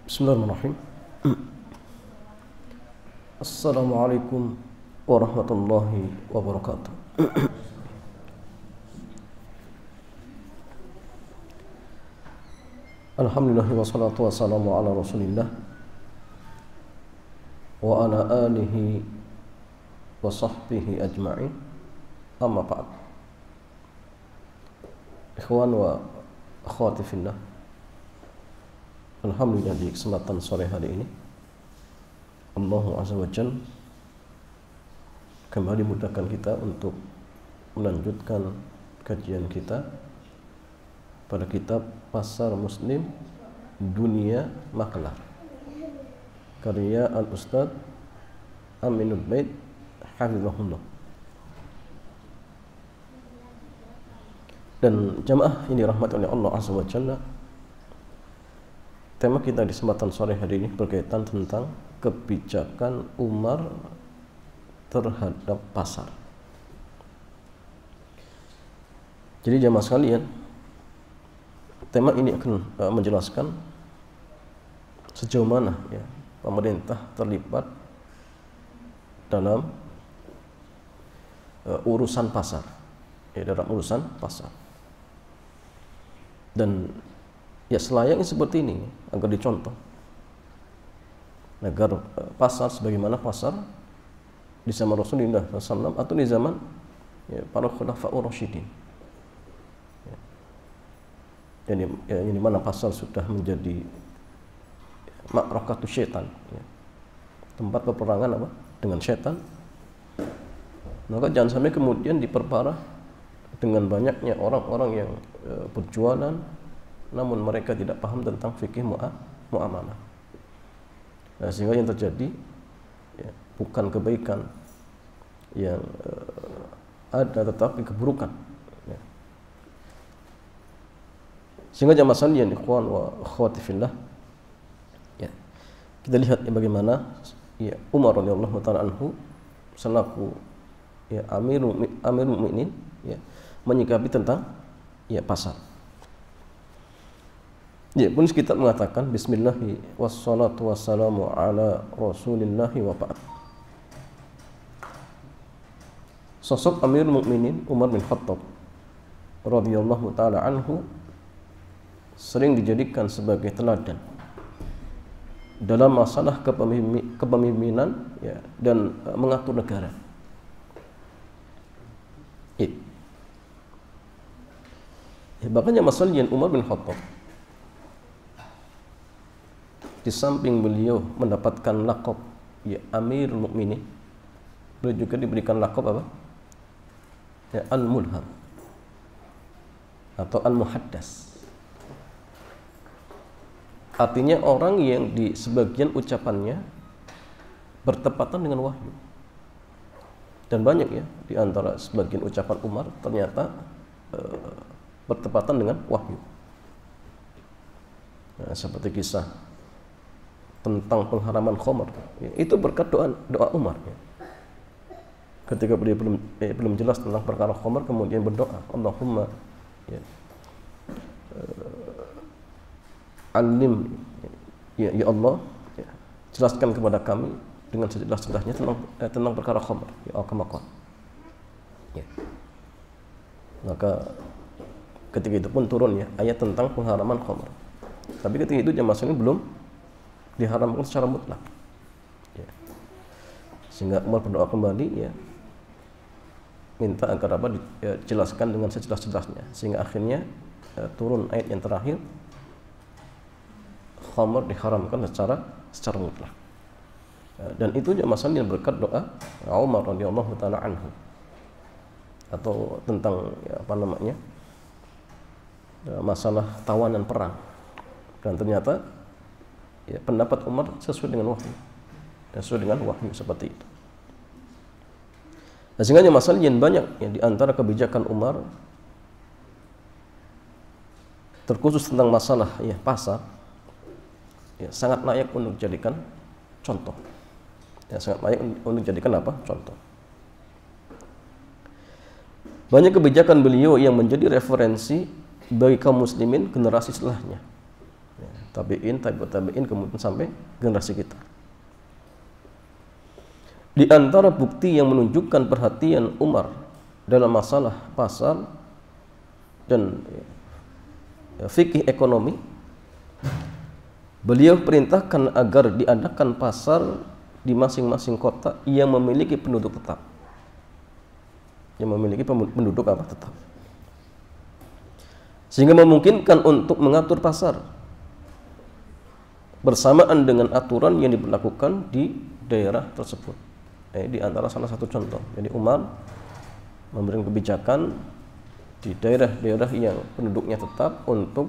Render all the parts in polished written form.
Bismillahirrahmanirrahim. Assalamualaikum warahmatullahi wabarakatuh. Alhamdulillah wassalatu wassalamu ala rasulillah wa ala alihi wa sahbihi ajma'in. Amma ba'd. Ikhwan wa akhwati fillah, alhamdulillah di kesempatan sore hari ini Allah Azza wa Jalla kembali mudahkan kita untuk melanjutkan kajian kita pada kitab Pasar Muslim Dunia Maklar karya Al-Ustadz Aminul Bait Hafizahullah. Dan jamaah ini rahmat oleh Allah Azza wa Jalla, tema kita di kesempatan sore hari ini berkaitan tentang kebijakan Umar terhadap pasar. Jadi jamaah sekalian, tema ini akan menjelaskan sejauh mana ya pemerintah terlibat dalam urusan pasar, ya, dalam urusan pasar. Dan ya selayaknya seperti ini agar dicontoh, agar pasar sebagaimana pasar di zaman Rasulullah SAW atau di zaman ya, para khulafaur rasyidin. Ya, ini mana pasar sudah menjadi makrakatus syaitan, ya, tempat peperangan apa dengan syaitan. Maka jangan sampai kemudian diperparah dengan banyaknya orang-orang yang berjualan namun mereka tidak paham tentang fikih muamalah. Nah, sehingga yang terjadi ya, bukan kebaikan yang ada, tetapi keburukan. Ya. Sehingga jamaah sekalian, ikhwan wa akhwati fillah, ya, kita lihat ya, bagaimana ya, Umar radhiyallahu taala anhu selaku ya, amirul mukminin ya, menyikapi tentang ya pasar. Ya, pun kita mengatakan bismillahi wassalatu wassalamu ala rasulillahi wa ba'd. Sosok Amirul Mukminin Umar bin Khattab radhiyallahu taala anhu sering dijadikan sebagai teladan dalam masalah kepemimpinan ya, dan mengatur negara. Ya, makanya masalahnya Umar bin Khattab, di samping beliau mendapatkan laqab ya Amirul Mukminin, beliau juga diberikan laqab apa? Ya, Al-Mulham atau Al-Muhaddas. Artinya orang yang di sebagian ucapannya bertepatan dengan wahyu. Dan banyak ya di antara sebagian ucapan Umar ternyata bertepatan dengan wahyu. Nah, seperti kisah tentang pengharaman khamr, ya, itu berkat doa Umar. Ya. Ketika beliau belum jelas tentang perkara khamr, kemudian berdoa, Allahumma ya, alim ya Allah, ya, jelaskan kepada kami dengan sejelas-jelasnya tentang perkara khamr, ya al-kamakon. Ya. Maka ketika itu pun turun ya ayat tentang pengharaman khamr. Tapi ketika itu jamaah sekalian belum diharamkan secara mutlak. Ya. Sehingga Umar berdoa kembali ya, minta agar apa dijelaskan dengan sejelas-jelasnya, sehingga akhirnya turun ayat yang terakhir, khamr diharamkan secara mutlak. Dan itu jamaah sekalian berkat doa Umar radhiyallahu taala anhu, atau tentang ya, apa namanya, masalah tawanan perang. Dan ternyata ya, pendapat Umar sesuai dengan wahyu, dan sesuai dengan wahyu seperti itu. Nah, sehingga masalah yang banyak yang di antara kebijakan Umar terkhusus tentang masalah ya pasar ya, sangat layak untuk dijadikan contoh. Ya, sangat layak untuk dijadikan apa? Contoh. Banyak kebijakan beliau yang menjadi referensi bagi kaum muslimin generasi setelahnya. Ya, tabi'in, tabi'ut tabi'in, kemudian sampai generasi kita. Di antara bukti yang menunjukkan perhatian Umar dalam masalah pasar dan fikih ekonomi, beliau perintahkan agar diadakan pasar di masing-masing kota yang memiliki penduduk tetap. Yang memiliki penduduk apa? Tetap. Sehingga memungkinkan untuk mengatur pasar bersamaan dengan aturan yang diberlakukan di daerah tersebut. Di antara salah satu contoh. Jadi Umar memberikan kebijakan di daerah-daerah yang penduduknya tetap untuk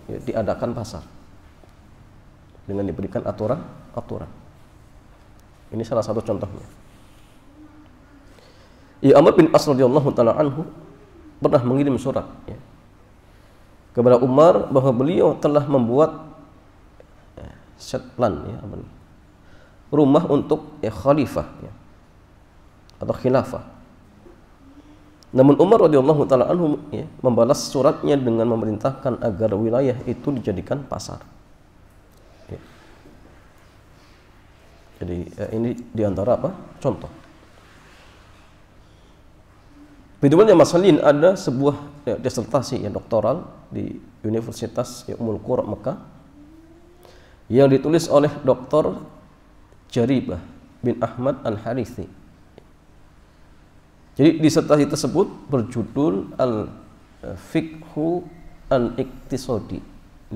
diadakan pasar dengan diberikan aturan. Ini salah satu contohnya. Amr bin As radhiyallahu taala anhu pernah mengirim surat kepada Umar bahwa beliau telah membuat setlan rumah untuk khalifah atau khilafah. Namun Umar radhiyallahu taala anhu membalas suratnya dengan memerintahkan agar wilayah itu dijadikan pasar. Jadi ini diantara apa? Contoh. Bidulnya Masalin ada sebuah disertasi doktoral di Universitas Ummul Qura Mekah yang ditulis oleh Dr. Jaribah bin Ahmad Al-Harithi. Jadi disertasi tersebut berjudul Al-Fiqhu Al-Iqtisadi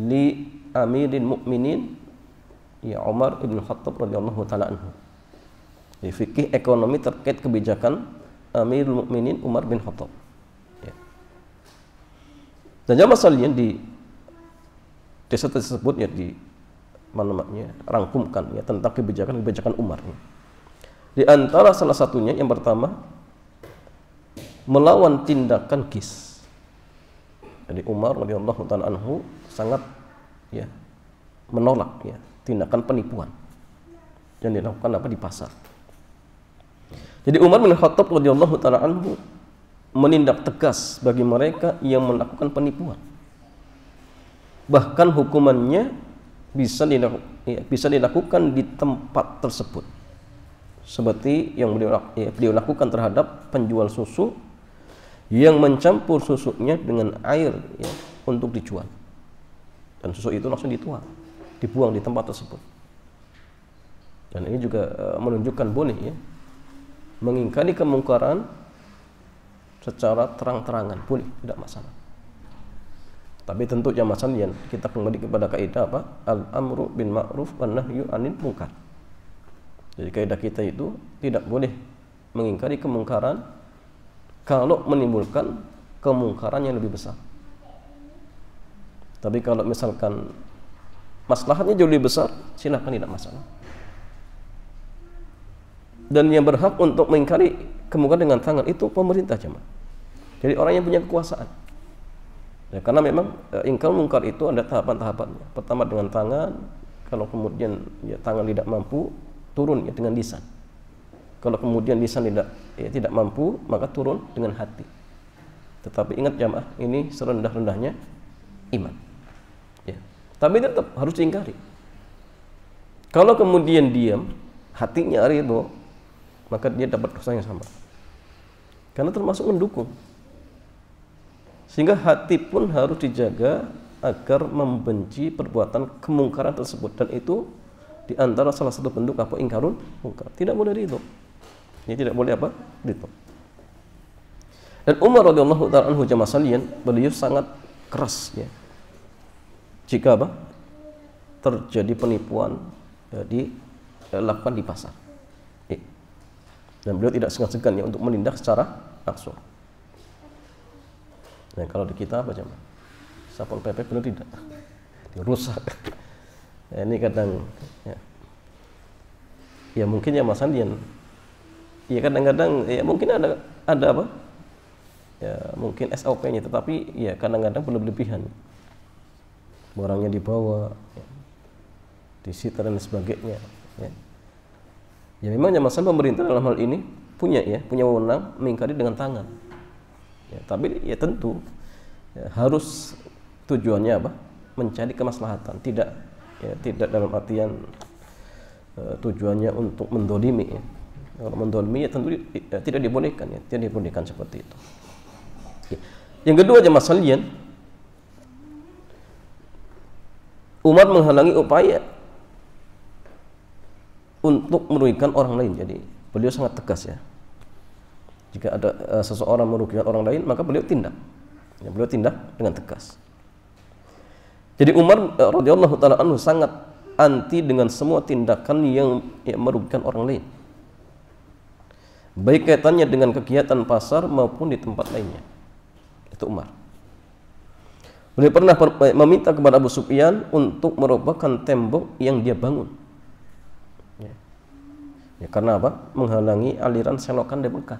li Amirin Mu'minin Umar ibn Khattab radhiyallahu taala anhu. Jadi fikih ekonomi terkait kebijakan Amirul Mukminin Umar bin Khattab. Dan jamaah sekalian di disertasi tersebut di rangkumkan tentang kebijakan Umar. Di antara salah satunya yang pertama melawan tindakan GIS. Jadi Umar radhiyallahu taala anhu sangat menolak tindakan penipuan yang dilakukan di pasar. Jadi Umar bin Khattab radhiyallahu taala anhu menindak tegas bagi mereka yang melakukan penipuan. Bahkan hukumannya bisa dilakukan di tempat tersebut. Seperti yang beliau lakukan terhadap penjual susu yang mencampur susunya dengan air untuk dijual. Dan susu itu langsung dibuang di tempat tersebut. Dan ini juga menunjukkan boleh mengingkari kemungkaran secara terang-terangan, boleh, tidak masalah. Tapi tentu jamaah sekalian, kita kembali kepada kaidah apa? Al-amru bil ma'ruf wan nahyu 'anil munkar. Jadi kaidah kita itu tidak boleh mengingkari kemungkaran kalau menimbulkan kemungkaran yang lebih besar. Tapi kalau misalkan maslahatnya jauh lebih besar, silakan, tidak masalah. Dan yang berhak untuk mengingkari kemungkaran dengan tangan itu pemerintah jemaah. Jadi orang yang punya kekuasaan. Karena memang ingkar mungkar itu ada tahapan-tahapannya. Pertama dengan tangan, kalau kemudian tangan tidak mampu, turun dengan lisan. Kalau kemudian lisan tidak mampu, maka turun dengan hati. Tetapi ingat jemaah, ini serendah-rendahnya iman. Tapi tetap harus diingkari. Kalau kemudian diam, hatinya ridho, maka dia dapat dosa yang sama. Karena termasuk mendukung. Sehingga hati pun harus dijaga agar membenci perbuatan kemungkaran tersebut. Dan itu di antara salah satu bentuk ingkarun mungkar. Tidak boleh ridho. Ini tidak boleh ridho. Dan Umar radhiyallahu ta'ala anhu jamaah sekalian, beliau sangat keras jika terjadi penipuan dilakukan di pasar. Dan beliau tidak segan-segan untuk menindak secara langsung. Nah, kalau di kita apa jemaah? Satpol PP benar tidak? Dirusak. Ini kadang mungkin Mas Andian. Kadang-kadang mungkin ada apa? Mungkin SOP-nya, tetapi kadang-kadang berlebihan. Barangnya dibawa, disita dan sebagainya. Memang masalah pemerintah dalam hal ini punya wewenang mengingkari dengan tangan. Tapi tentu harus tujuannya apa? mencari kemaslahatan, tidak dalam artian tujuannya untuk mendolimi ya. Kalau mendolimi ya tentu tidak dibolehkan ya, tidak dibolehkan seperti itu. Ya. Yang kedua jemaah sekalian, Umar menghalangi upaya untuk merugikan orang lain. Jadi beliau sangat tegas ya. Jika ada seseorang merugikan orang lain, maka beliau tindak. Ya, beliau tindak dengan tegas. Jadi Umar radhiyallahu taala anhu sangat anti dengan semua tindakan yang merugikan orang lain, baik kaitannya dengan kegiatan pasar maupun di tempat lainnya. Itu Umar. Beliau pernah meminta kepada Abu Sufyan untuk merobohkan tembok yang dia bangun. Ya, karena apa? Menghalangi aliran selokan dari Mekah.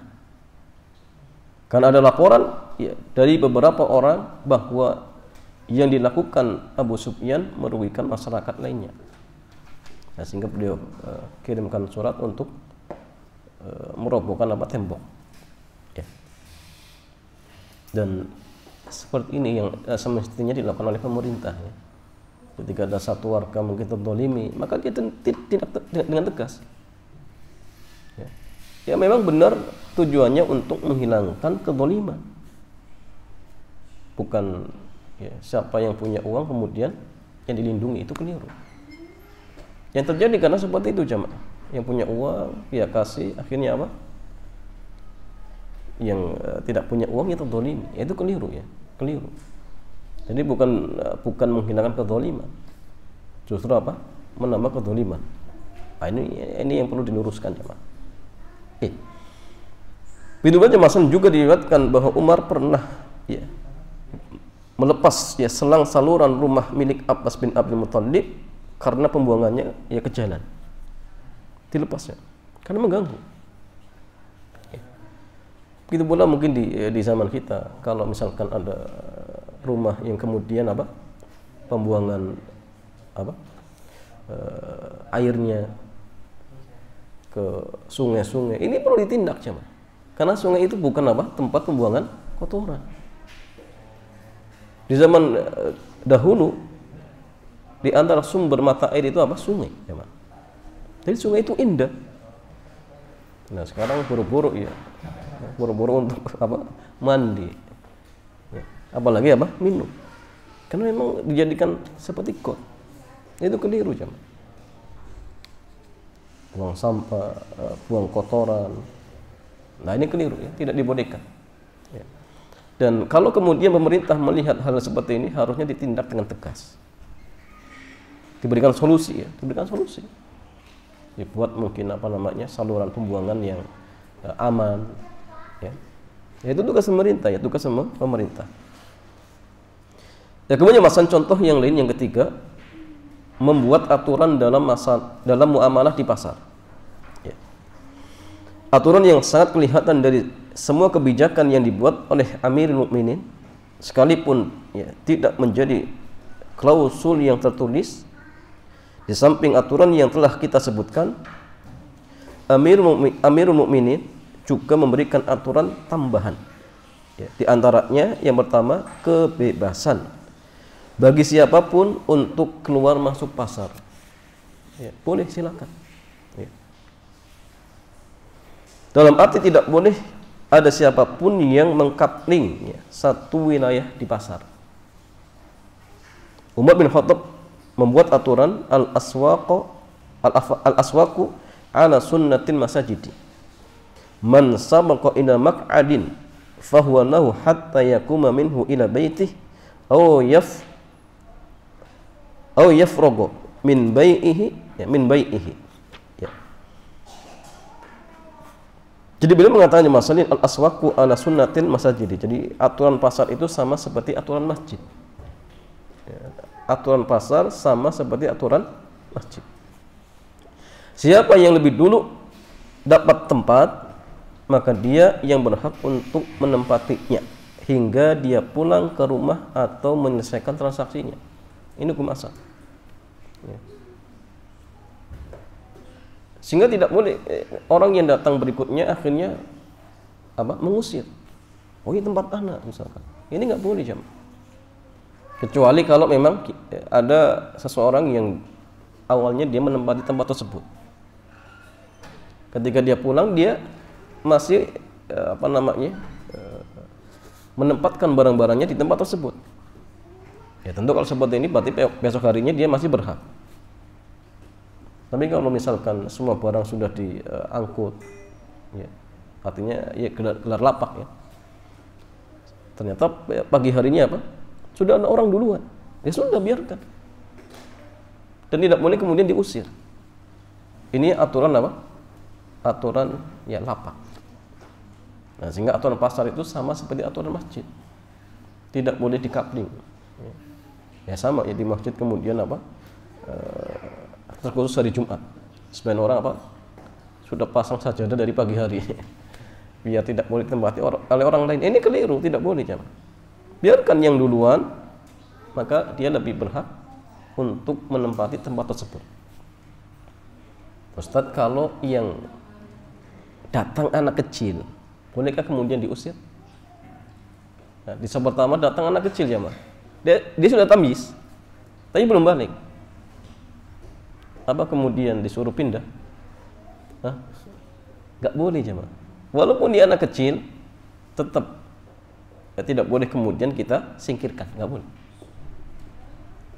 Karena ada laporan ya, dari beberapa orang bahwa yang dilakukan Abu Sufyan merugikan masyarakat lainnya. Nah, sehingga beliau kirimkan surat untuk merobohkan tembok. Ya. Dan seperti ini yang semestinya dilakukan oleh pemerintah. Ya. Ketika ada satu warga mungkin terdolimi, maka dia tindak dengan tegas. Ya, memang benar tujuannya untuk menghilangkan kedoliman. Bukan ya, siapa yang punya uang kemudian yang dilindungi, itu keliru. Yang terjadi karena seperti itu jamaah. Yang punya uang ya kasih, akhirnya apa? Yang tidak punya uang ya terdolimi. Ya, itu keliru ya, keliru. Jadi bukan menghilangkan kedoliman, justru apa? Menambah kedoliman. Nah, ini yang perlu diluruskan jamaah. Begitu saja masalah juga diriwayatkan bahwa Umar pernah ya melepas ya selang saluran rumah milik Abbas bin Abdul Muthalib karena pembuangannya ya ke jalan. Dilepasnya karena mengganggu. Begitu pula mungkin di zaman kita, kalau misalkan ada rumah yang kemudian apa pembuangan airnya ke sungai-sungai, ini perlu ditindak jemaah. Karena sungai itu bukan tempat pembuangan kotoran. Di zaman dahulu di antara sumber mata air itu sungai, jemaah. Jadi sungai itu indah. Nah, sekarang buru-buru ya. Buru-buru untuk mandi. Ya. Apalagi minum. Karena memang dijadikan seperti got. Itu keliru jemaah. Buang sampah, buang kotoran. Nah, ini keliru ya, tidak dibolehkan. Ya. Dan kalau kemudian pemerintah melihat hal seperti ini, harusnya ditindak dengan tegas. Diberikan solusi ya, diberikan solusi. Dibuat mungkin saluran pembuangan yang aman. Ya. Itu tugas pemerintah ya, tugas pemerintah. Ya, kemudian contoh yang lain yang ketiga, membuat aturan dalam muamalah di pasar. Ya. Aturan yang sangat kelihatan dari semua kebijakan yang dibuat oleh Amirul Mukminin, sekalipun ya, tidak menjadi klausul yang tertulis, di samping aturan yang telah kita sebutkan, Amirul Mukminin juga memberikan aturan tambahan. Ya, di antaranya yang pertama, kebebasan bagi siapapun untuk keluar masuk pasar. Ya, boleh, silakan. Ya. Dalam arti tidak boleh ada siapapun yang mengkapling ya, satu wilayah di pasar. Umar bin Khattab membuat aturan al-aswaqu ala sunnatin masajidi. Man sabaqa ila maq'adin fahuwa lahu hatta yakuma minhu ila baitih aw yafrogo min bai'ihi ya, ya. Jadi beliau mengatakan masalah al-aswaqu ala sunnatin masajid. Jadi aturan pasar itu sama seperti aturan masjid ya. Aturan pasar sama seperti aturan masjid. Siapa yang lebih dulu dapat tempat, maka dia yang berhak untuk menempatinya hingga dia pulang ke rumah atau menyelesaikan transaksinya. Ini hukum asal. Ya. Sehingga tidak boleh orang yang datang berikutnya akhirnya mengusir. Oh, ini tempat anak misalkan. Ini nggak boleh jemaah. Kecuali kalau memang ada seseorang yang awalnya dia menempati tempat tersebut. Ketika dia pulang, dia masih menempatkan barang-barangnya di tempat tersebut. Ya tentu kalau seperti ini berarti besok harinya dia masih berhak. Tapi kalau misalkan semua barang sudah diangkut, ya, artinya ya gelar lapak ya. Ternyata pagi harinya apa? Sudah ada orang duluan. Ya sudah, biarkan. Dan tidak boleh kemudian diusir. Ini aturan apa? Aturan ya lapak. Nah, sehingga aturan pasar itu sama seperti aturan masjid. Tidak boleh dikapling. Ya sama ya di masjid kemudian apa? Terkhusus hari Jumat. Sebagian orang apa? Sudah pasang sajadah dari pagi hari. Biar tidak boleh ditempati oleh orang lain. Ini keliru, tidak boleh jemaah. Biarkan yang duluan, maka dia lebih berhak untuk menempati tempat tersebut. Ustadz, kalau yang datang anak kecil, bolehkah kemudian diusir? Nah, di saat pertama datang anak kecil jemaah. Dia sudah tamyiz, tapi belum balik. Apa kemudian disuruh pindah? Gak boleh jemaah. Walaupun dia anak kecil, tetap ya, tidak boleh kemudian kita singkirkan, gak boleh.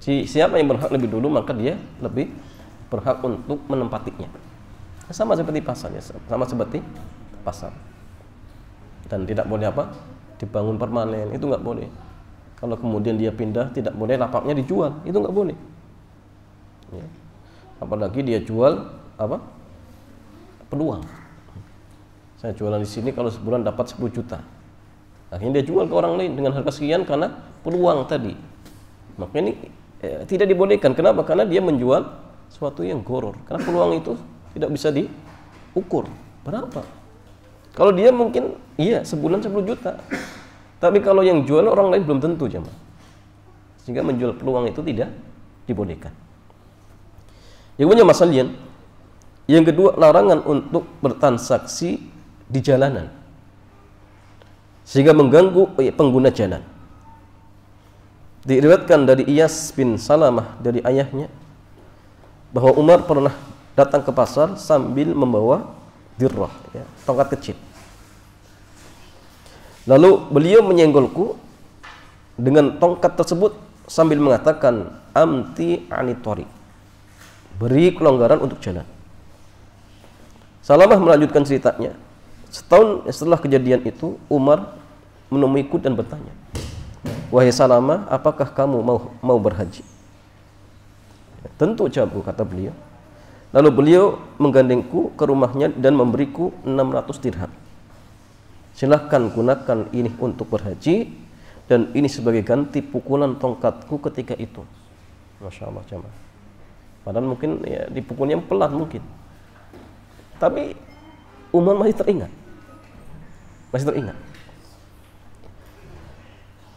Siapa yang berhak lebih dulu, maka dia lebih berhak untuk menempatinya. Sama seperti pasarnya, sama seperti pasar. Dan tidak boleh apa? Dibangun permanen, itu nggak boleh. Kalau kemudian dia pindah, tidak boleh lapaknya dijual, itu nggak boleh. Ya. Apalagi dia jual apa? Peluang. Saya jualan di sini kalau sebulan dapat 10 juta. Akhirnya dia jual ke orang lain dengan harga sekian karena peluang tadi. Maka ini tidak dibolehkan. Kenapa? Karena dia menjual sesuatu yang gharar. Karena peluang itu tidak bisa diukur. Berapa? Kalau dia mungkin iya sebulan 10 juta. Tapi kalau yang jual orang lain belum tentu jemaah. Sehingga menjual peluang itu tidak dibolehkan. Yang punya masalah. Yang kedua, larangan untuk bertransaksi di jalanan sehingga mengganggu pengguna jalan. Diriwayatkan dari Iyas bin Salamah dari ayahnya bahwa Umar pernah datang ke pasar sambil membawa dirrah, ya, tongkat kecil. Lalu beliau menyenggolku dengan tongkat tersebut sambil mengatakan, amti anitori, beri kelonggaran untuk jalan. Salamah melanjutkan ceritanya. Setahun setelah kejadian itu, Umar menemuiku dan bertanya, wahai Salamah, apakah kamu mau berhaji? Ya, tentu jawabku, kata beliau. Lalu beliau menggandengku ke rumahnya dan memberiku 600 dirham. Silahkan gunakan ini untuk berhaji, dan ini sebagai ganti pukulan tongkatku ketika itu. Masya Allah jemaah. Padahal mungkin ya, dipukulnya pelan mungkin. Tapi Umar masih teringat.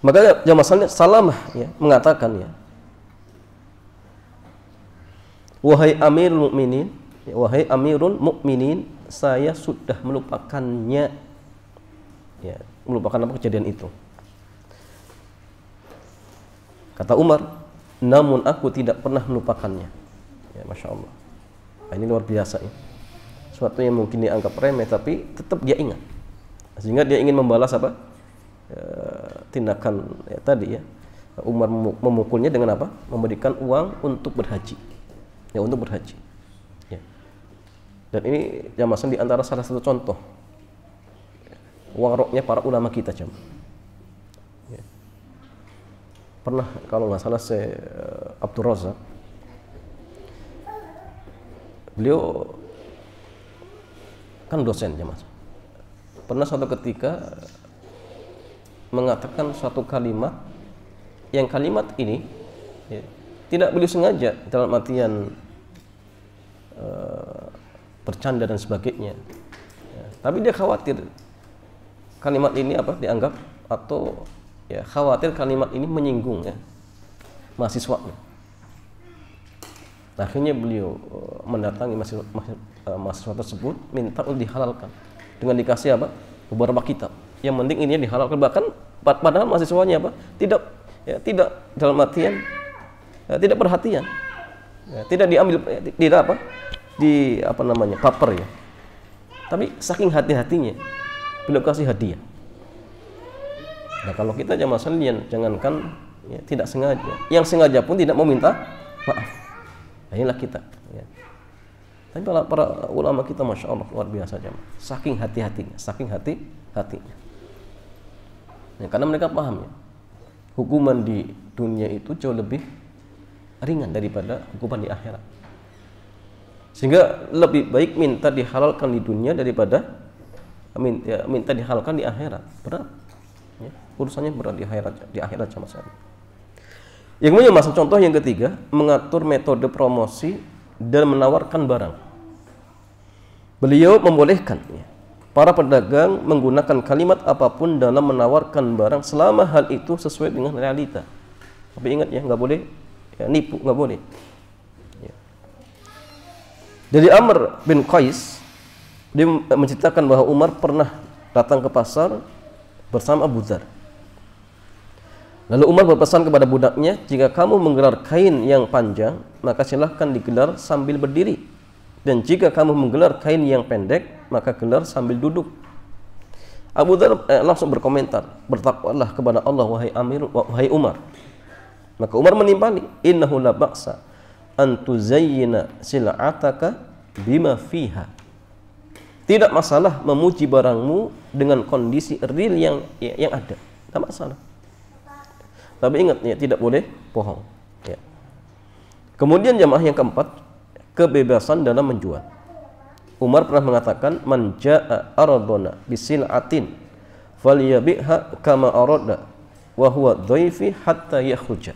Maka jamaah Salamah ya, mengatakan ya, wahai Amirul Mukminin, ya, wahai Amirul Mukminin, saya sudah melupakannya. Ya, melupakan apa kejadian itu. Kata Umar, namun aku tidak pernah melupakannya. Ya, Masya Allah. Nah, ini luar biasa ya. Suatu yang mungkin dianggap remeh, tapi tetap dia ingat. Sehingga dia ingin membalas apa? Tindakan ya, tadi ya. Umar memukulnya dengan apa? Memberikan uang untuk berhaji. Ya, untuk berhaji. Ya. Dan ini jamaah di antara salah satu contoh waroknya para ulama kita jam. Ya. Pernah kalau nggak salah saya Abdul Razak, beliau kan dosen jamaah. Pernah suatu ketika mengatakan suatu kalimat yang kalimat ini ya, tidak beliau sengaja dalam artian bercanda dan sebagainya. Ya, tapi dia khawatir kalimat ini apa dianggap atau ya khawatir kalimat ini menyinggung ya mahasiswanya. Akhirnya beliau mendatangi mahasiswa tersebut minta untuk dihalalkan dengan dikasih apa beberapa kitab. Yang penting ini dihalalkan, bahkan padahal mahasiswanya apa tidak ya, tidak dalam artian tidak perhatian, ya, tidak diambil, tidak apa, di apa namanya, baper ya. Tapi saking hati-hatinya beliau kasih hadiah. Nah, kalau kita jamaah sekalian, jangankan ya, tidak sengaja, yang sengaja pun tidak mau minta maaf. Nah, inilah kita. Ya. Tapi para ulama kita, masya Allah, luar biasa jamaah. Saking hati-hatinya, saking hati-hatinya. Ya, karena mereka paham ya, hukuman di dunia itu jauh lebih ringan daripada hukuman di akhirat. Sehingga lebih baik minta dihalalkan di dunia daripada minta dihalalkan di akhirat. Berat. Ya, urusannya berat di akhirat sama sekali. Yang kemudian masuk contoh yang ketiga, mengatur metode promosi dan menawarkan barang. Beliau membolehkan ya, para pedagang menggunakan kalimat apapun dalam menawarkan barang selama hal itu sesuai dengan realita. Tapi ingat ya, nggak boleh ya, nipu, nggak boleh. Ya. Dari Amr bin Qais, dia menceritakan bahwa Umar pernah datang ke pasar bersama Abu Dzar. Lalu Umar berpesan kepada budaknya, jika kamu menggelar kain yang panjang, maka silahkan digelar sambil berdiri. Dan jika kamu menggelar kain yang pendek, maka gelar sambil duduk. Abu Dzar langsung berkomentar, bertakwalah kepada Allah wahai Umar. Maka Umar menimpali, innahu la ba'sa an tuzayyina sil'ataka bima fiha. Tidak masalah memuji barangmu dengan kondisi real yang ada. Tidak masalah. Tapi ingat ya, tidak boleh bohong. Ya. Kemudian jamaah yang keempat, kebebasan dalam menjual. Umar pernah mengatakan, man jaa aradona bisil'atin falyabi'ha kama arada wa huwa dhaifi hatta yakhruja.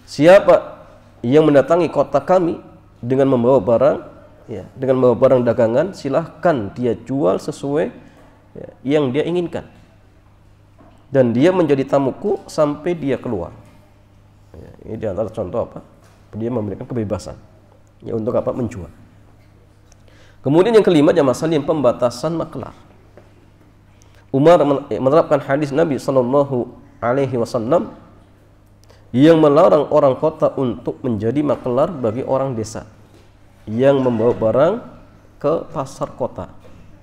Siapa yang mendatangi kota kami dengan membawa barang, ya, dengan membawa barang dagangan, silahkan dia jual sesuai ya, yang dia inginkan. Dan dia menjadi tamuku sampai dia keluar. Ya, ini di antara contoh apa? Dia memberikan kebebasan ya, untuk apa? Menjual. Kemudian yang kelima, jamaah sekalian, pembatasan maklar. Umar menerapkan hadis Nabi Shallallahu Alaihi Wasallam yang melarang orang kota untuk menjadi maklar bagi orang desa yang membawa barang ke pasar kota.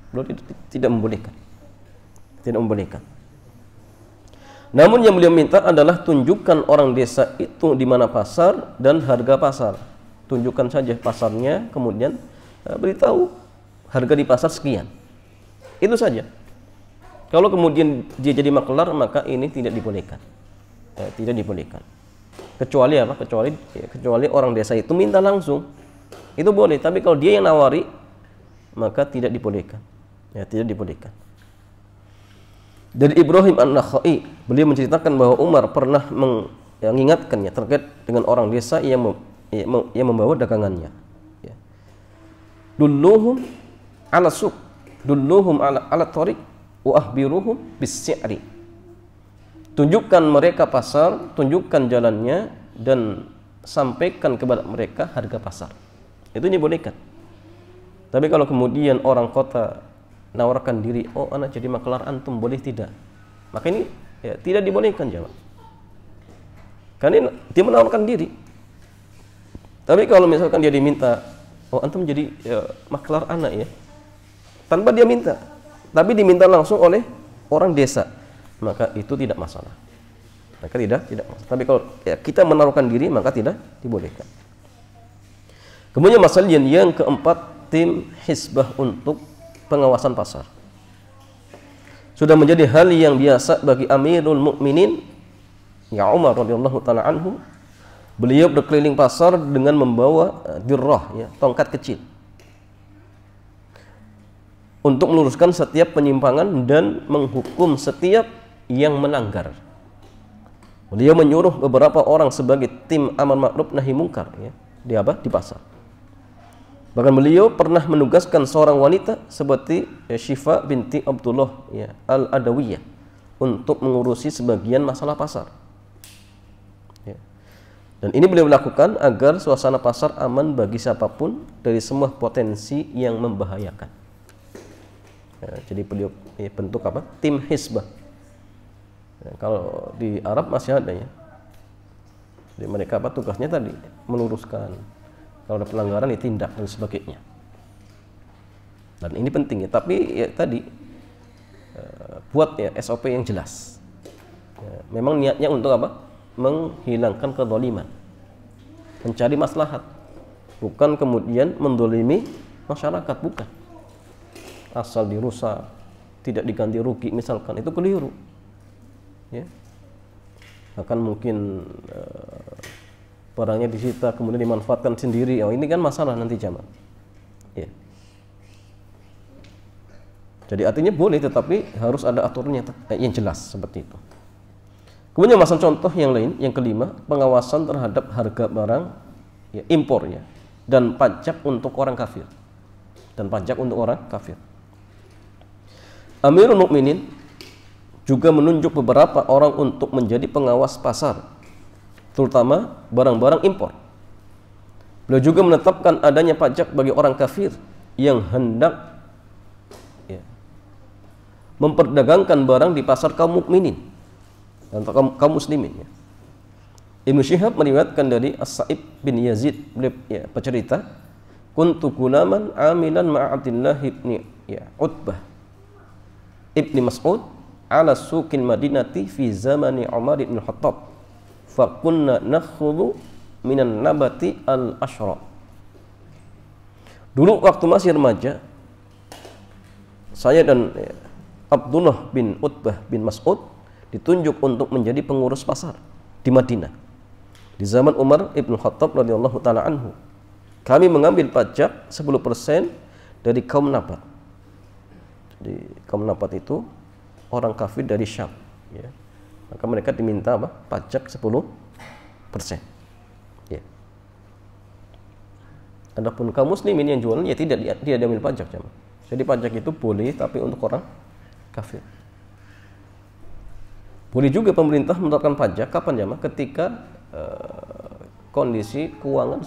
Beliau tidak membolehkan. Tidak membolehkan. Namun yang beliau minta adalah tunjukkan orang desa itu di mana pasar dan harga pasar. Tunjukkan saja pasarnya, kemudian beritahu harga di pasar sekian. Itu saja. Kalau kemudian dia jadi maklar, maka ini tidak dibolehkan. Tidak dibolehkan. Kecuali apa? Kecuali orang desa itu minta langsung. Itu boleh, tapi kalau dia yang nawari, maka tidak dibolehkan. Ya, tidak dibolehkan. Dari Ibrahim An-Nakhai, beliau menceritakan bahwa Umar pernah mengingatkannya terkait dengan orang desa yang membawa dagangannya. Ya. Dulluhum ala suq, dulluhum ala tariq, wa ahbiruhum bis-si'ri. Tunjukkan mereka pasar, tunjukkan jalannya, dan sampaikan kepada mereka harga pasar. Itu dibolehkan. Tapi kalau kemudian orang kota nawarkan diri, oh anak jadi maklar antum, boleh tidak? Maka ini ya, tidak dibolehkan jawab. Karena dia menawarkan diri. Tapi kalau misalkan dia diminta, oh antum jadi ya, maklar anak ya, tanpa dia minta, tapi diminta langsung oleh orang desa, maka itu tidak masalah. Maka tidak masalah. Tapi kalau ya, kita menawarkan diri, maka tidak dibolehkan. Kemudian masalah yang keempat, tim hisbah untuk pengawasan pasar. Sudah menjadi hal yang biasa bagi Amirul Mukminin ya Umar radhiyallahu taala anhu. Beliau berkeliling pasar dengan membawa dirrah ya, tongkat kecil, untuk meluruskan setiap penyimpangan dan menghukum setiap yang melanggar. Beliau menyuruh beberapa orang sebagai tim amar ma'ruf nahi mungkar ya, di pasar. Bahkan beliau pernah menugaskan seorang wanita seperti Syifa binti Abdullah ya, Al-Adawiyah untuk mengurusi sebagian masalah pasar. Ya. Dan ini beliau lakukan agar suasana pasar aman bagi siapapun dari semua potensi yang membahayakan. Ya, jadi beliau bentuk apa? Tim hisbah. Ya, kalau di Arab masih ada ya. Jadi mereka tugasnya tadi meluruskan. Kalau ada pelanggaran ditindak dan sebagainya. Dan ini penting ya. Tapi ya tadi buat ya SOP yang jelas. Ya, memang niatnya untuk apa? Menghilangkan kezaliman, mencari maslahat, bukan kemudian mendolimi masyarakat, bukan. Asal dirusak, tidak diganti rugi misalkan, itu keliru. Ya. Akan mungkin barangnya disita kemudian dimanfaatkan sendiri. Oh, ini kan masalah nanti jamaah. Ya. Jadi artinya boleh, tetapi harus ada aturannya yang jelas seperti itu. Kemudian masalah contoh yang lain, yang kelima, pengawasan terhadap harga barang ya, impornya dan pajak untuk orang kafir. Amirul Mukminin juga menunjuk beberapa orang untuk menjadi pengawas pasar, terutama barang-barang impor. Beliau juga menetapkan adanya pajak bagi orang kafir yang hendak ya, memperdagangkan barang di pasar kaum mukminin dan kaum muslimin. Ya. Ibnu Syihab meriwayatkan dari As-Sa'ib bin Yazid, beliau ya, bercerita, kuntu gulaman amilan ma'atillah ibni ya, Utbah ibni Mas'ud ala suqil madinati fi zamani Umar ibn Khattab fa kunna nakhudhu minan nabati al-ashra. Dulu waktu masih remaja, saya dan ya, Abdullah bin Utbah bin Mas'ud ditunjuk untuk menjadi pengurus pasar di Madinah di zaman Umar ibn Khattab radhiyallahu taala anhu. Kami mengambil pajak 10% dari kaum Nabat. Jadi kaum Nabat itu orang kafir dari Syam, ya. Maka mereka diminta apa? Pajak 10%. Ya. Adapun kaum muslimin yang jualan ya tidak diambil pajak, jemaah. Jadi pajak itu boleh, tapi untuk orang kafir. Boleh juga pemerintah menerapkan pajak kapan, jemaah? Ketika kondisi keuangan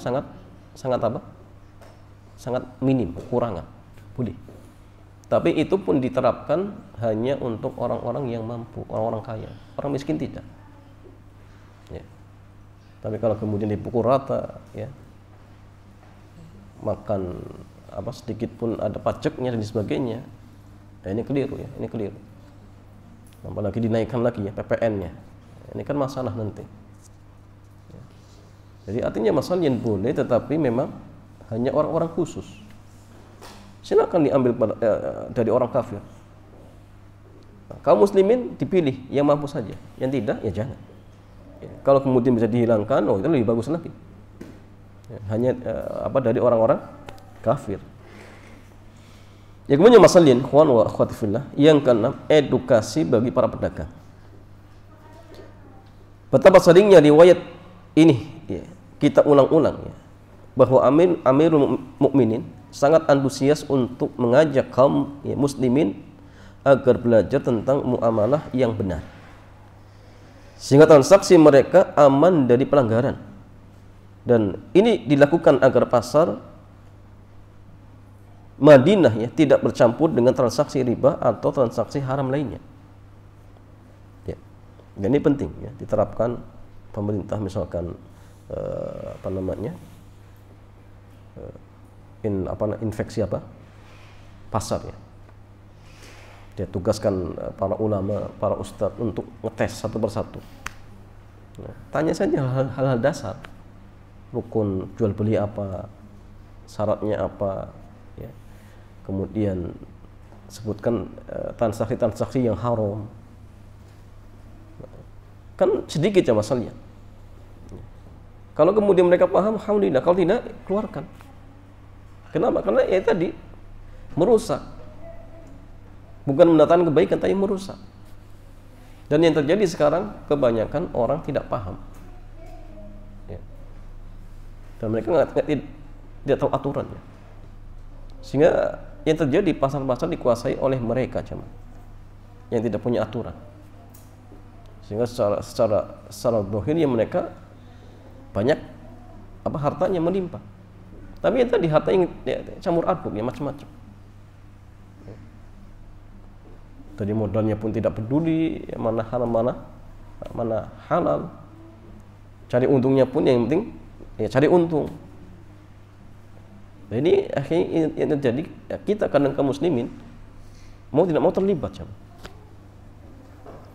sangat minim, kekurangan. Boleh. Tapi itu pun diterapkan hanya untuk orang-orang yang mampu, orang-orang kaya. Orang miskin tidak. Ya. Tapi kalau kemudian dipukul rata, ya, makan sedikit pun ada pajaknya dan sebagainya, ya, ini keliru ya, ini keliru. Apalagi dinaikkan lagi ya PPN-nya. Ini kan masalah nanti. Ya. Jadi artinya masalah yang boleh, tetapi memang hanya orang-orang khusus. Silakan diambil dari orang kafir. Nah, kaum muslimin dipilih yang mampu saja, yang tidak ya jangan. Ya, kalau kemudian bisa dihilangkan, itu lebih bagus lagi. Ya, hanya dari orang-orang kafir. Ya, kemudian masalah ikhwan wa akhwati fillah yang keenam, edukasi bagi para pedagang. Betapa seringnya riwayat ini ya, kita ulang-ulang ya, bahwa Amirul Mukminin sangat antusias untuk mengajak kaum ya, muslimin agar belajar tentang muamalah yang benar, sehingga transaksi mereka aman dari pelanggaran. Dan ini dilakukan agar pasar Madinah ya tidak bercampur dengan transaksi riba atau transaksi haram lainnya. Ya. Dan ini penting ya, diterapkan pemerintah misalkan infeksi pasar ya. Dia tugaskan para ulama, para ustadz untuk ngetes satu persatu. Nah, tanya saja hal-hal dasar, rukun jual beli apa, syaratnya apa, ya. Kemudian sebutkan transaksi-transaksi yang haram. Kan sedikit ya masalahnya. Kalau kemudian mereka paham, alhamdulillah. Kalau tidak, keluarkan. Kenapa? Karena ya tadi merusak, bukan mendatangkan kebaikan, tapi merusak. Dan yang terjadi sekarang kebanyakan orang tidak paham, ya. Dan mereka tidak tahu aturannya, sehingga yang terjadi pasar-pasar dikuasai oleh mereka yang tidak punya aturan, sehingga secara zahir mereka banyak hartanya melimpah. Tapi yang tadi harta yang campur aduk ya macam-macam. Dan Jadi modalnya pun tidak peduli mana haram mana halal. Cari untungnya pun yang penting ya cari untung. Nah, ini akhirnya yang terjadi ya, kita kadang kaum muslimin mau tidak mau terlibat.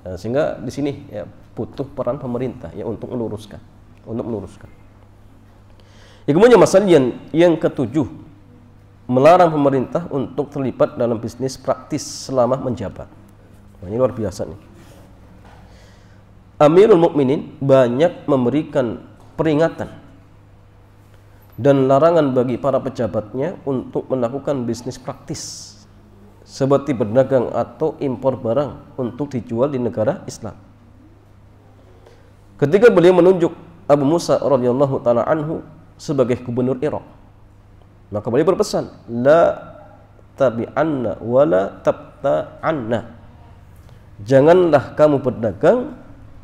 Nah, sehingga di sini ya butuh peran pemerintah ya untuk meluruskan. Ya, kemudian masalah yang ketujuh, melarang pemerintah untuk terlibat dalam bisnis praktis selama menjabat. Nah, ini luar biasa nih. Amirul Mukminin banyak memberikan peringatan dan larangan bagi para pejabatnya untuk melakukan bisnis praktis seperti berdagang atau impor barang untuk dijual di negara Islam. Ketika beliau menunjuk Abu Musa radhiyallahu taala anhu sebagai gubernur Irak, maka beliau berpesan, la tabi'anna wa la tabta'anna. Janganlah kamu berdagang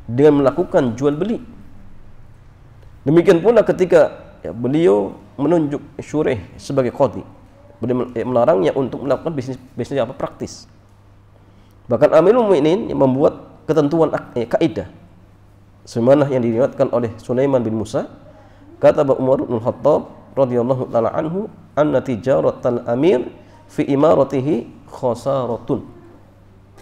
dengan melakukan jual beli. Demikian pula ketika ya, beliau menunjuk Syurih sebagai qadhi, beliau melarangnya untuk melakukan bisnis apa praktis. Bahkan Amirul Mukminin membuat ketentuan kaidah sebagaimana yang diriwayatkan oleh Sulaiman bin Musa, kata Umar bin Khattab radhiyallahu taala anhu, anna tijaratal amir fi imaratihi khasaratun.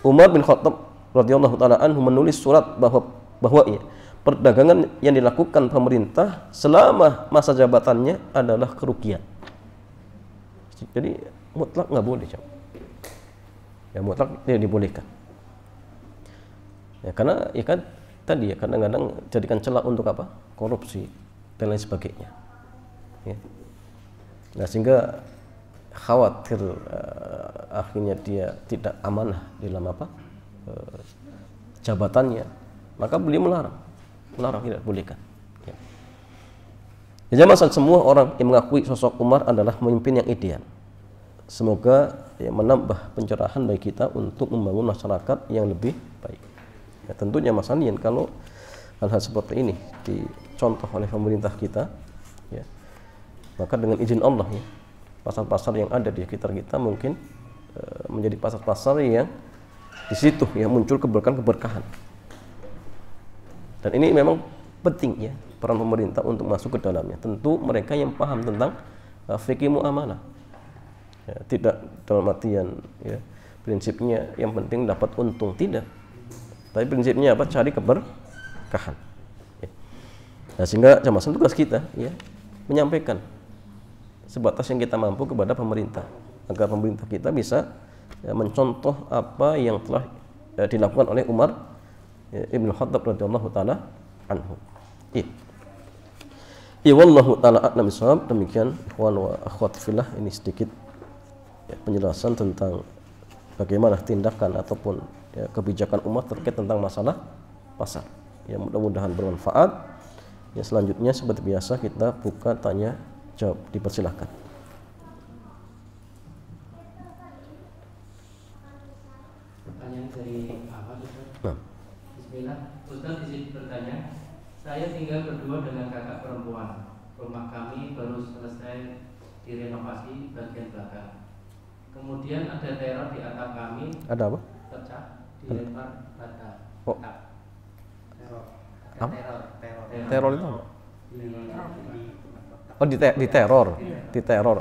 Umar bin Khattab radhiyallahu taala anhu menulis surat bahwa ya, perdagangan yang dilakukan pemerintah selama masa jabatannya adalah kerugian. Jadi mutlak nggak boleh, ya mutlak tidak dibolehkan. Ya karena ya kan tadi ya kadang-kadang jadikan celah untuk apa? Korupsi dan lain sebagainya. Ya. Nah sehingga khawatir akhirnya dia tidak amanah dalam apa? Jabatannya, maka beliau melarang tidak bolehkan. Ya. Jadi semua orang yang mengakui sosok Umar adalah pemimpin yang ideal. Semoga ya, menambah pencerahan bagi kita untuk membangun masyarakat yang lebih baik. Ya, tentunya Mas Anian kalau hal-hal seperti ini dicontoh oleh pemerintah kita, ya, maka dengan izin Allah ya, pasar-pasar yang ada di sekitar kita mungkin menjadi pasar-pasar yang di situ ya muncul keberkahan. Dan ini memang penting ya peran pemerintah untuk masuk ke dalamnya. Tentu mereka yang paham tentang fikih muamalah. Ya, tidak dalam artian ya prinsipnya yang penting dapat untung, tidak. Tapi prinsipnya apa? Cari keberkahan. Ya. Nah, sehingga jamaah tugas kita ya menyampaikan sebatas yang kita mampu kepada pemerintah agar pemerintah kita bisa ya, mencontoh apa yang telah dilakukan oleh Umar Ibn Khattab radhiyallahu taala anhu. Ya wallahu taala a'lam bishawab. Demikian ikhwan wa akhwat fillah, ini sedikit ya, penjelasan tentang bagaimana tindakan ataupun ya, kebijakan umat terkait tentang masalah pasar. Ya mudah-mudahan bermanfaat. Ya selanjutnya seperti biasa kita buka tanya jawab, dipersilahkan. Dari apa Ustaz? Bismillah. Ustaz izin bertanya. Saya tinggal berdua dengan kakak perempuan. Rumah kami baru selesai direnovasi bagian belakang. Kemudian ada teror di atap kami. Ada apa? Pecah, dilempar bata. Oh. Teror. Apa? Teror itu apa? Oh diteror. Diteror.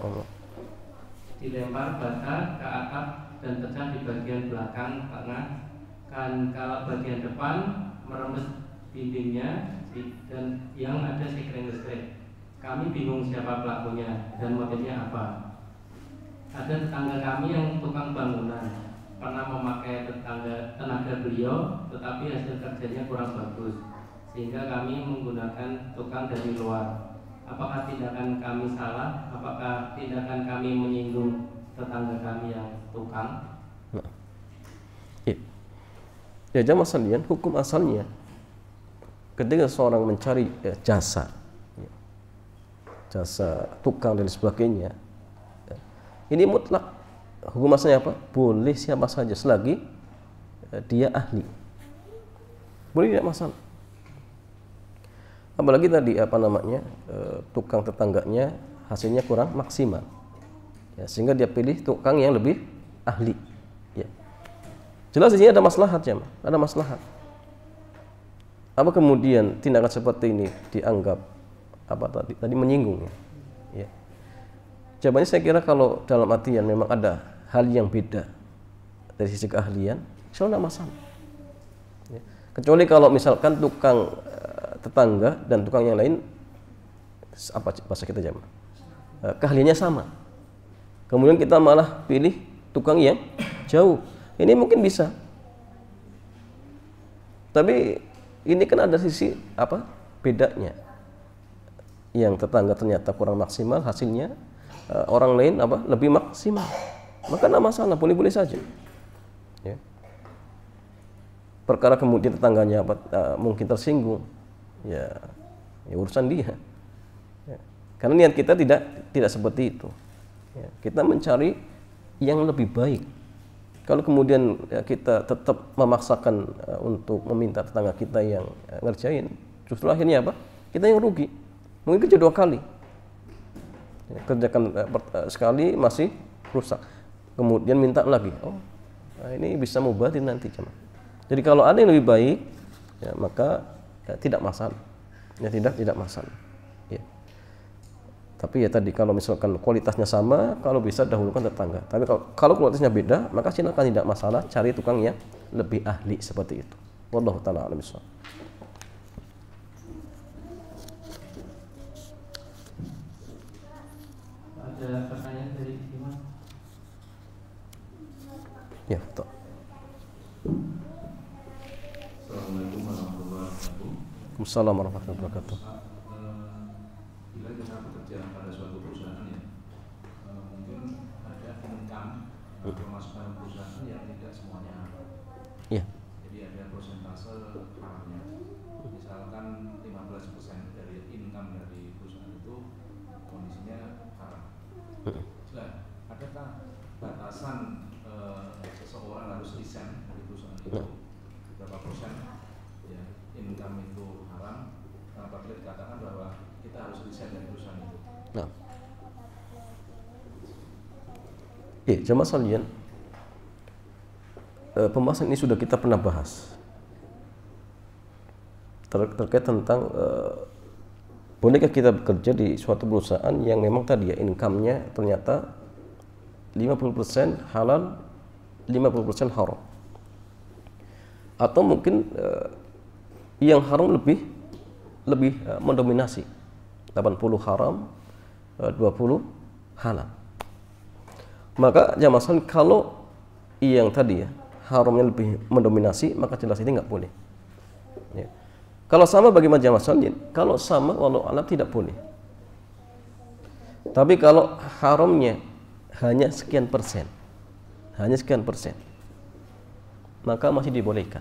Dilempar bata ke atap dan pecah di bagian belakang tengah, kan kalau bagian depan merembes dindingnya dan yang ada sekring-sekring. Kami bingung siapa pelakunya dan motifnya apa. Ada tetangga kami yang tukang bangunan, pernah memakai tenaga beliau, tetapi hasil kerjanya kurang bagus, sehingga kami menggunakan tukang dari luar. Apakah tindakan kami salah? Apakah tindakan kami menyinggung tetangga kami yang tukang? Ya jamaah sekalian, hukum asalnya ketika seorang mencari jasa tukang dan sebagainya, ini mutlak hukum asalnya apa? Boleh siapa saja selagi dia ahli, boleh, tidak masalah. Apalagi tadi tukang tetangganya hasilnya kurang maksimal, ya, sehingga dia pilih tukang yang lebih ahli. Ya. Jelas di sini ada maslahat ya, ada maslahat. Apa kemudian tindakan seperti ini dianggap apa tadi menyinggung ya? Ya. Jawabannya saya kira kalau dalam artian memang ada hal yang beda dari sisi keahlian, insya Allah tidak masalah. Ya. Kecuali kalau misalkan tukang tetangga dan tukang yang lain apa bahasa kita jamaah keahliannya sama, kemudian kita malah pilih tukang yang jauh, ini mungkin bisa. Tapi ini kan ada sisi apa bedanya, yang tetangga ternyata kurang maksimal hasilnya, orang lain apa lebih maksimal, maka tidak masalah, boleh-boleh saja ya. Perkara kemudian tetangganya apa, mungkin tersinggung ya urusan dia ya. Karena niat kita tidak seperti itu ya. Kita mencari yang lebih baik. Kalau kemudian ya, kita tetap memaksakan untuk meminta tetangga kita yang ngerjain, justru akhirnya apa? Kita yang rugi. Mungkin kerja 2 kali. Ya, kerjakan sekali masih rusak. Kemudian minta lagi. Oh, nah ini bisa mubadir nanti cuma. Jadi kalau ada yang lebih baik, ya, maka ya, tidak masalah. Ya tidak masalah. Ya. Tapi ya tadi kalau misalkan kualitasnya sama, kalau bisa dahulukan tetangga. Tapi kalau kualitasnya beda, maka silakan, tidak masalah, cari tukang yang lebih ahli seperti itu. Wallahu taala a'lam bishawab. Ada pertanyaan dari Imam? Ya, betul. Assalamualaikum warahmatullahi wabarakatuh. Waalaikumsalam warahmatullahi wabarakatuh. Bila kita bekerja pada suatu perusahaan ya, mungkin ada income pemasukan perusahaan yang tidak semuanya halal. Iya. Jadi ada persentase haramnya. Misalkan 15% dari income dari perusahaan itu kondisinya haram. Nah, adakah batasan seseorang harus resign dari perusahaan itu? Berapa persen ya income itu haram? Apabila dikatakan bahwa kita harus resign dari perusahaan itu. Nah. Jamaah sekalian, pembahasan ini sudah kita pernah bahas terkait tentang bolehkah kita bekerja di suatu perusahaan yang memang tadi ya income-nya ternyata 50% halal, 50% haram, atau mungkin yang haram lebih mendominasi, 80 haram, 20 halal. Maka jamaah sekalian, kalau yang tadi ya haramnya lebih mendominasi, maka jelas ini nggak boleh ya. Kalau sama bagaimana jamaah sekalian? Kalau sama walau alam tidak boleh. Tapi kalau haramnya hanya sekian persen, maka masih dibolehkan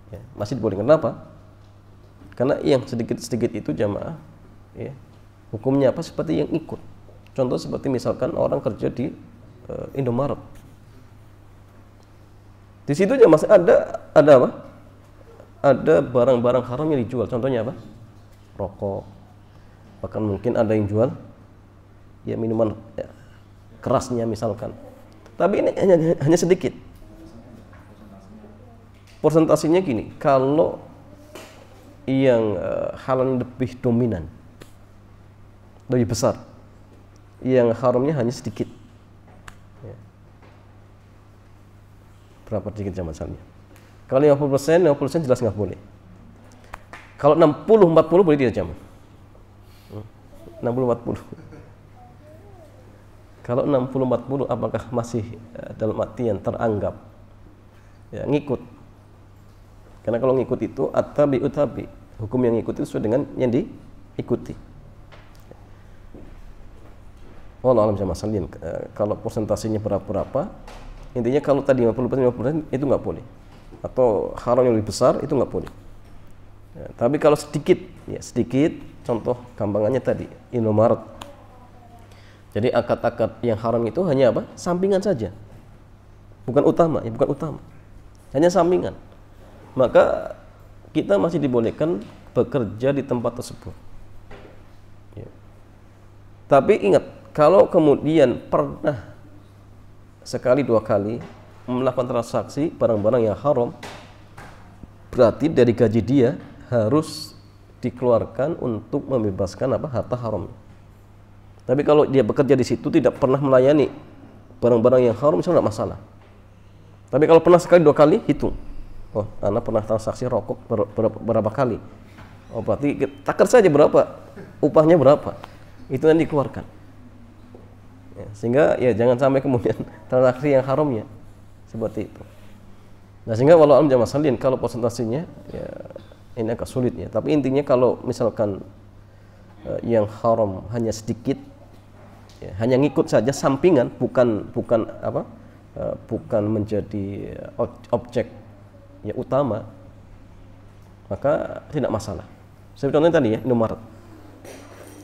ya, masih dibolehkan. Kenapa? Karena yang sedikit-sedikit itu jamaah ya, hukumnya apa? Seperti yang ikut. Contoh seperti misalkan orang kerja di Indomaret. Di situ aja masih ada apa? Ada barang-barang haram yang dijual. Contohnya apa? Rokok. Bahkan mungkin ada yang jual ya minuman ya, kerasnya misalkan. Tapi ini hanya sedikit. Persentasenya gini, kalau yang halal lebih dominan, lebih besar, yang haramnya hanya sedikit ya. Berapa sedikit jamaah sekalian? Kalau 50% jelas nggak boleh. Kalau 60-40 boleh tidak jamaah? 60-40. Kalau 60-40 apakah masih dalam artian teranggap ya, ngikut? Karena kalau ngikut itu at-tabi, hukum yang ngikut itu sesuai dengan yang diikuti. Wallahu a'lam jamaah sekalian, kalau persentasenya berapa, intinya kalau tadi 50% itu nggak boleh, atau haram yang lebih besar itu nggak boleh ya. Tapi kalau sedikit, contoh gampangannya tadi Indomaret, jadi akad-akad yang haram itu hanya apa? Sampingan saja, bukan utama, hanya sampingan, maka kita masih dibolehkan bekerja di tempat tersebut ya. Tapi ingat, kalau kemudian pernah sekali 2 kali melakukan transaksi barang-barang yang haram, berarti dari gaji dia harus dikeluarkan untuk membebaskan harta haram. Tapi kalau dia bekerja di situ tidak pernah melayani barang-barang yang haram, itu tidak masalah. Tapi kalau pernah sekali 2 kali, hitung. Oh, Anda pernah transaksi rokok berapa kali? Oh, berarti takar saja berapa, upahnya berapa, itu yang dikeluarkan. Ya, sehingga ya jangan sampai kemudian transaksi yang haramnya seperti itu. Nah, sehingga walau alam jamaah sekalian, kalau presentasinya ya ini agak sulit ya. Tapi intinya kalau misalkan yang haram hanya sedikit, ya, hanya ngikut saja sampingan, bukan menjadi objek ya utama, maka tidak masalah. Saya contohnya tadi ya, Indomaret.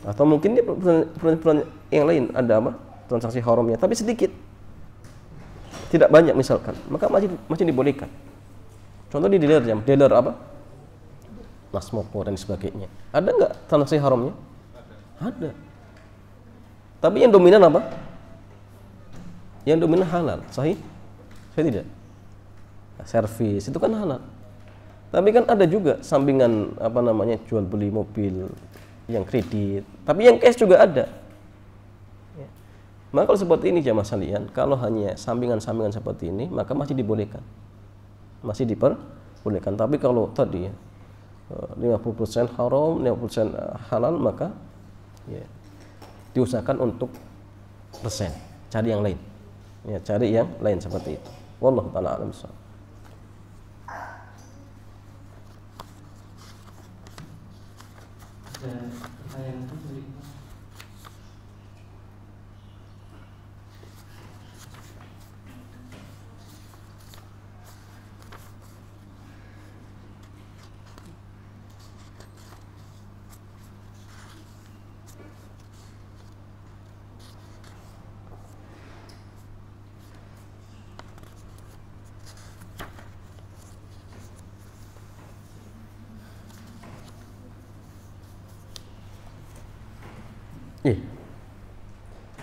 Atau mungkin dia perusahaan yang lain ada transaksi haramnya, tapi sedikit, tidak banyak misalkan, maka masih dibolehkan. Contoh di dealer Mas Moko dan sebagainya. Ada nggak transaksi haramnya? Ada. Tapi yang dominan apa? Yang dominan halal, sahih? Saya tidak. Servis itu kan halal. Tapi kan ada juga sampingan jual beli mobil yang kredit, tapi yang cash juga ada. Ya. Maka kalau seperti ini jamaah sekalian, kalau hanya sampingan-sampingan seperti ini, maka masih dibolehkan. Masih diperbolehkan. Tapi kalau tadi ya 50% haram, 50% halal, maka ya, diusahakan untuk persen, cari yang lain. Ya, cari yang lain seperti itu. Wallahu ta'ala a'lam bishawab. Dan pertanyaan itu sulit.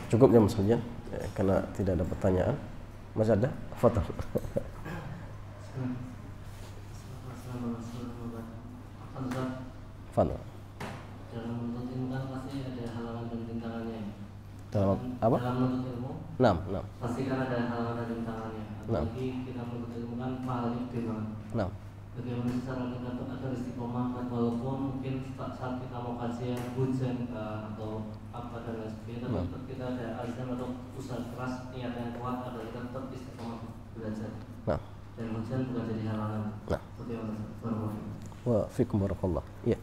Cukup ya Mas Hujan, karena tidak ada pertanyaan. Masih ada? Fadhal. Fadhal. Dalam menuntut ilmu kan pasti ada halangan dan rintangannya. Dalam apa? Dalam menuntut ilmu. 6. Pasti kan ada halangan dan rintangannya. Apalagi kita menuntut ilmu kan pahalanya gede banget. 6. Bagaimana cara kita untuk agar istiqomah, walaupun mungkin saat kita mau kajian hujan atau apa dan lain sebagainya, tapi tetap kita ada azam atau usaha keras, niat yang kuat agar kita tetap istiqomah belajar. Dan hujan bukan jadi halangan. Seperti apa? Wa fikum barakallah. Ya.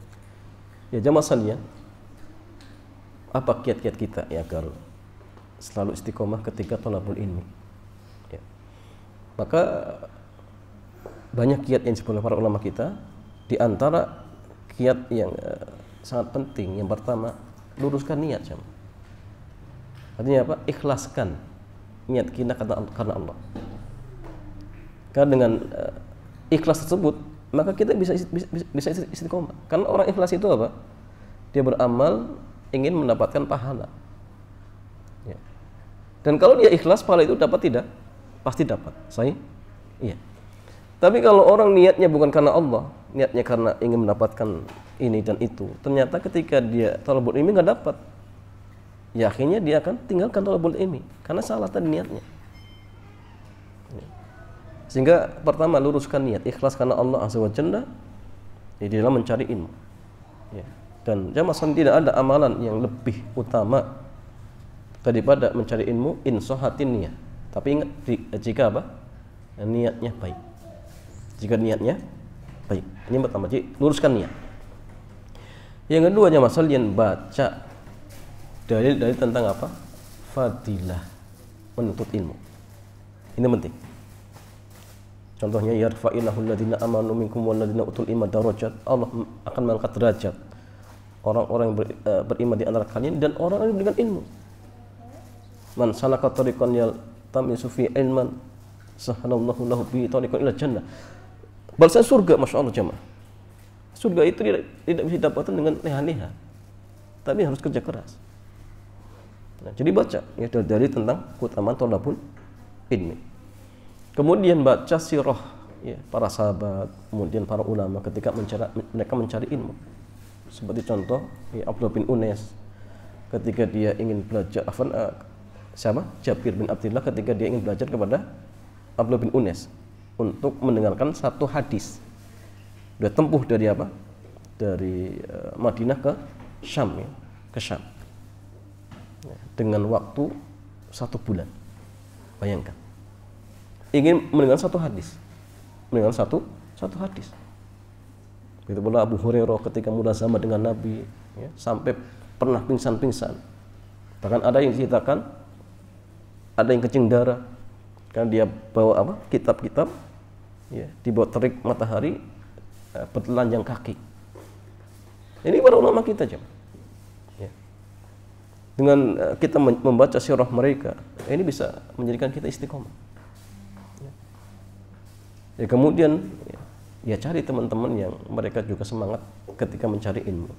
Ya jamaah sekalian, apa kiat-kiat kita ya agar selalu istiqomah ketika thalabul ilmi? Ya. Maka banyak kiat yang disebut oleh para ulama kita. Di antara kiat yang sangat penting, yang pertama, luruskan niat. Artinya apa? Ikhlaskan niat kita karena Allah. Karena dengan ikhlas tersebut, maka kita bisa istiqomah. Karena orang ikhlas itu apa? Dia beramal ingin mendapatkan pahala. Ya. Dan kalau dia ikhlas, pahala itu dapat tidak? Pasti dapat. Sahih? Iya. Tapi kalau orang niatnya bukan karena Allah, niatnya karena ingin mendapatkan ini dan itu, ternyata ketika dia thalabul ilmi nggak dapat, ya akhirnya dia akan tinggalkan thalabul ilmi karena salah tadi niatnya. Sehingga pertama, luruskan niat, ikhlas karena Allah azza wa jalla di dalam mencari ilmu. Ya. Dan jamaah tidak ada amalan yang lebih utama daripada mencari ilmu insohatin niat. Tapi ingat, jika apa? Niatnya baik. Jika niatnya baik. Ini pertama, jadi luruskan niat. Yang kedua, jamaah sekalian, baca dalil-dalil tentang apa? Fadilah menuntut ilmu. Ini penting. Contohnya, yarfa'illahu alladziina aamanu minkum walladziina utul ilma darajat. Allah akan mengangkat derajat orang-orang yang beriman di antara kalian dan orang yang dengan ilmu. Man salaka tariqan yaltamisu fi ilman sahalallahu lahu bihi tariqan ila jannah. Balasan surga, masya Allah jemaah. Surga itu tidak bisa didapatkan dengan leha-leha, tapi harus kerja keras. Nah, jadi baca ya dari tentang keutamaan thalabul ilmi. Kemudian baca sirah ya, para sahabat, kemudian para ulama ketika mereka mencari ilmu. Seperti contoh ya, Abdullah bin Unais ketika dia ingin belajar Jabir bin Abdullah ketika dia ingin belajar kepada Abdullah bin Unais untuk mendengarkan satu hadis. Dia tempuh dari apa? Dari Madinah ke Syam ya, ke Syam. Ya, dengan waktu 1 bulan. Bayangkan. Ingin mendengar satu hadis. Mendengar satu hadis. Begitu pula Abu Hurairah ketika mulazamah dengan Nabi ya, sampai pernah pingsan-pingsan. Bahkan ada yang diceritakan ada yang kencing darah karena dia bawa apa? Kitab-kitab ya, di bawah terik matahari bertelanjang kaki. Ini para ulama kita jemaah. Ya. Dengan kita membaca sirah mereka, ini bisa menjadikan kita istiqomah. Ya, kemudian ya cari teman-teman yang mereka juga semangat ketika mencari ilmu.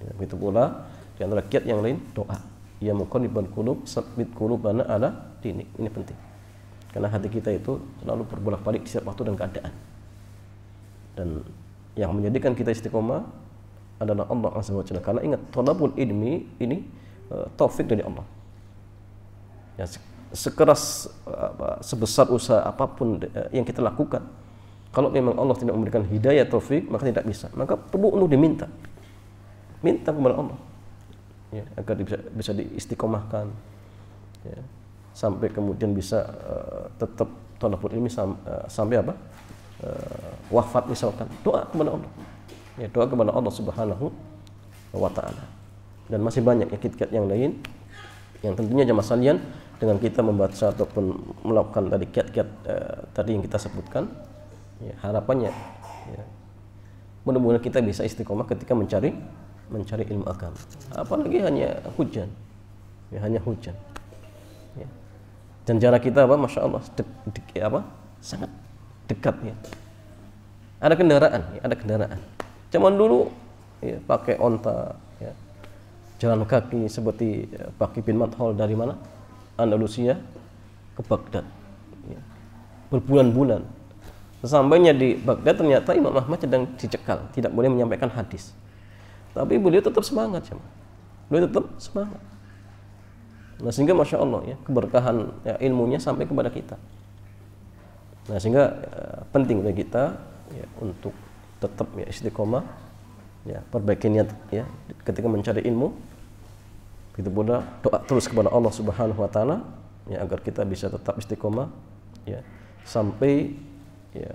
Ya, begitu pula di antara kiat yang lain doa. Ya muqallibal qulub tsabbit qulubana ala dinik. Ini penting. Karena hati kita itu selalu berbolak-balik di setiap waktu dan keadaan. Dan yang menjadikan kita istiqomah adalah Allah Azza wa Jalla. Karena ingat, thalabul ilmi ini taufik dari Allah. Ya, sekeras sebesar usaha apapun yang kita lakukan, kalau memang Allah tidak memberikan hidayah taufik, maka tidak bisa. Maka perlu untuk diminta kepada Allah ya, agar bisa diistiqomahkan ya, sampai kemudian bisa tetap thalabul ilmi sampai apa? Wafat misalkan. Doa kepada Allah ya, doa kepada Allah Subhanahu wa ta'ala. Dan masih banyak kiat-kiat yang lain yang tentunya jamaah sekalian, dengan kita membaca ataupun melakukan tadi kiat-kiat tadi yang kita sebutkan ya, harapannya ya, mudah-mudahan kita bisa istiqomah ketika mencari ilmu agama. Apalagi hanya hujan ya, hanya hujan ya. Dan jarak kita apa, masya Allah sangat dekat ya. Ada kendaraan. Zaman dulu ya, pakai onta ya, jalan kaki seperti Baqi bin Madhol dari mana? Andalusia ke Baghdad ya, berbulan-bulan. Sesampainya di Baghdad ternyata Imam Ahmad sedang dicekal, tidak boleh menyampaikan hadis. Tapi beliau tetap semangat ya. Beliau tetap semangat. Nah, sehingga masya Allah ya, keberkahan ya, ilmunya sampai kepada kita. Nah, sehingga penting bagi kita ya, untuk tetap ya, istiqomah ya, perbaiki niat ya ketika mencari ilmu. Begitu pula doa terus kepada Allah Subhanahu wa taala ya, agar kita bisa tetap istiqomah ya sampai ya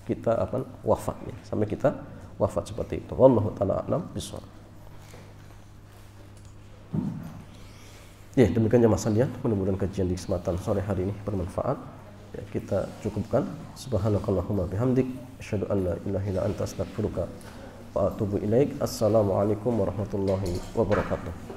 kita wafat ya, sampai kita wafat seperti itu. Wallahu taala a'lam bishawab. Ya, demikian jamaah sekalian, mudah-mudahan kajian di kesempatan sore hari ini bermanfaat. Ya, kita cukupkan. Subhanakallahumma bihamdik, asyhadu an la ilaha illa anta astaghfiruka wa atubu ilaik. Assalamualaikum warahmatullahi wabarakatuh.